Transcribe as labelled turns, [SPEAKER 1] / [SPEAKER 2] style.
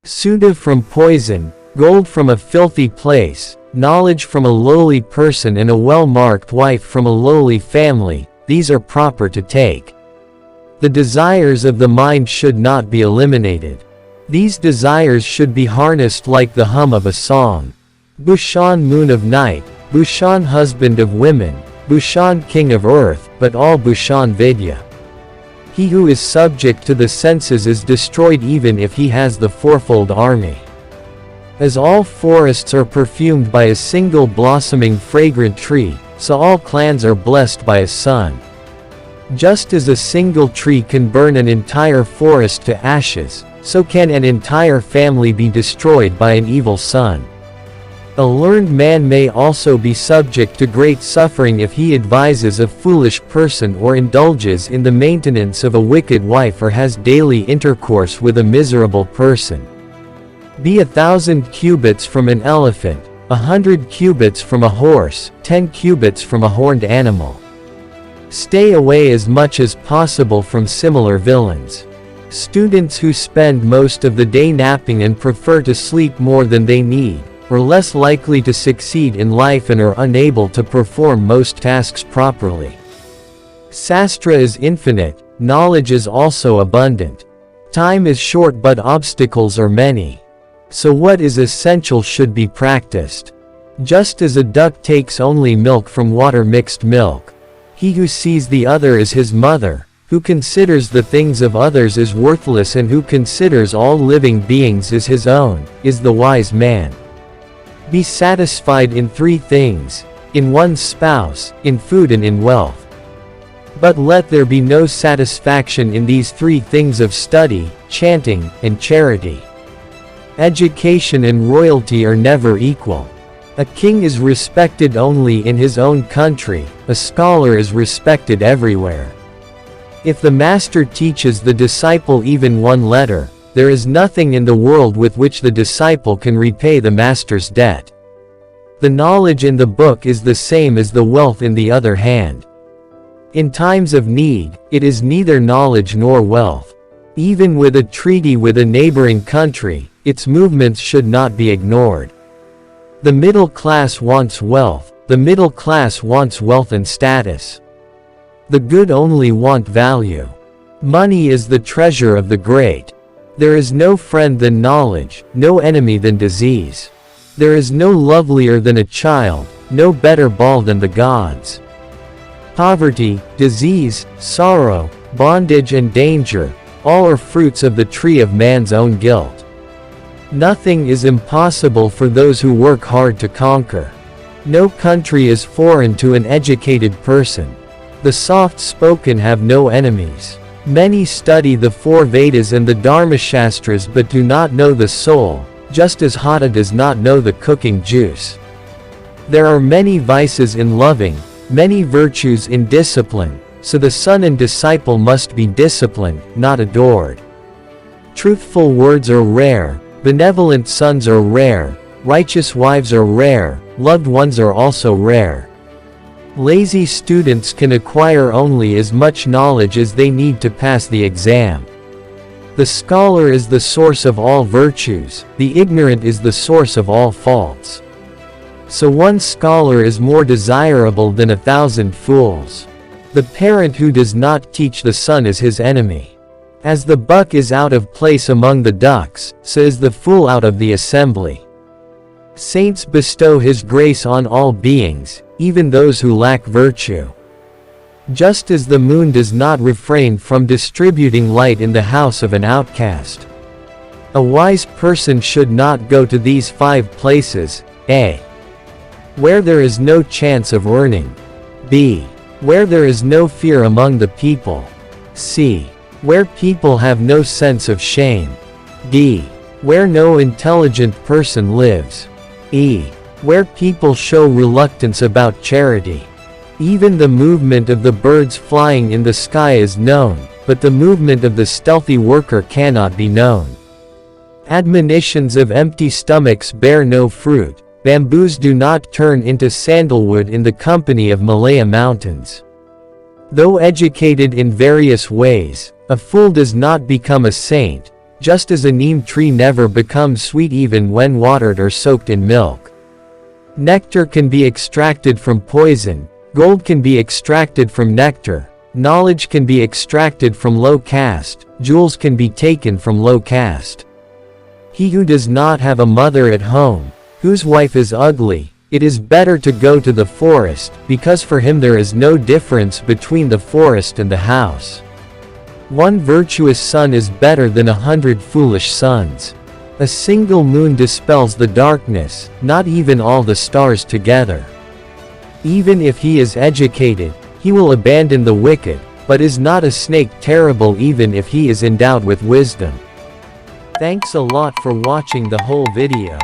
[SPEAKER 1] Sudha from poison, gold from a filthy place, knowledge from a lowly person and a well-marked wife from a lowly family, these are proper to take. The desires of the mind should not be eliminated. These desires should be harnessed like the hum of a song. Bhushan moon of night, Bhushan husband of women, Bhushan king of earth, but all Bhushan Vidya. He who is subject to the senses is destroyed even if he has the fourfold army. As all forests are perfumed by a single blossoming fragrant tree, so all clans are blessed by a sun. Just as a single tree can burn an entire forest to ashes, so can an entire family be destroyed by an evil son. A learned man may also be subject to great suffering if he advises a foolish person or indulges in the maintenance of a wicked wife or has daily intercourse with a miserable person. Be 1,000 cubits from an elephant, 100 cubits from a horse, 10 cubits from a horned animal. Stay away as much as possible from similar villains. Students who spend most of the day napping and prefer to sleep more than they need, are less likely to succeed in life and are unable to perform most tasks properly. Sastra is infinite, knowledge is also abundant. Time is short but obstacles are many. So what is essential should be practiced. Just as a duck takes only milk from water mixed milk. He who sees the other as his mother, who considers the things of others as worthless and who considers all living beings as his own, is the wise man. Be satisfied in three things, in one's spouse, in food and in wealth. But let there be no satisfaction in these three things of study, chanting, and charity. Education and royalty are never equal. A king is respected only in his own country, a scholar is respected everywhere. If the master teaches the disciple even one letter, there is nothing in the world with which the disciple can repay the master's debt. The knowledge in the book is the same as the wealth in the other hand. In times of need, it is neither knowledge nor wealth. Even with a treaty with a neighboring country, its movements should not be ignored. The middle class wants wealth, the middle class wants wealth and status. The good only want value. Money is the treasure of the great. There is no friend than knowledge, no enemy than disease. There is no lovelier than a child, no better ball than the gods. Poverty, disease, sorrow, bondage and danger, all are fruits of the tree of man's own guilt. Nothing is impossible for those who work hard to conquer. No country is foreign to an educated person. The soft-spoken have no enemies. Many study the four Vedas and the Dharmashastras but do not know the soul, just as Hata does not know the cooking juice. There are many vices in loving, many virtues in discipline, so the son and disciple must be disciplined, not adored. Truthful words are rare, benevolent sons are rare, righteous wives are rare, loved ones are also rare. Lazy students can acquire only as much knowledge as they need to pass the exam. The scholar is the source of all virtues, the ignorant is the source of all faults. So one scholar is more desirable than 1,000 fools. The parent who does not teach the son is his enemy. As the buck is out of place among the ducks, so is the fool out of the assembly. Saints bestow his grace on all beings, even those who lack virtue. Just as the moon does not refrain from distributing light in the house of an outcast. A wise person should not go to these 5 places: a. Where there is no chance of earning. b. Where there is no fear among the people. c. Where people have no sense of shame. d. Where no intelligent person lives. e. Where people show reluctance about charity. Even the movement of the birds flying in the sky is known, but the movement of the stealthy worker cannot be known. Admonitions of empty stomachs bear no fruit. Bamboos do not turn into sandalwood in the company of Malaya mountains. Though educated in various ways, a fool does not become a saint, just as a neem tree never becomes sweet even when watered or soaked in milk. Nectar can be extracted from poison, gold can be extracted from nectar, knowledge can be extracted from low caste, jewels can be taken from low caste. He who does not have a mother at home, whose wife is ugly, it is better to go to the forest, because for him there is no difference between the forest and the house. One virtuous son is better than 100 foolish sons. A single moon dispels the darkness, not even all the stars together. Even if he is educated, he will abandon the wicked, but is not a snake terrible even if he is endowed with wisdom? Thanks a lot for watching the whole video.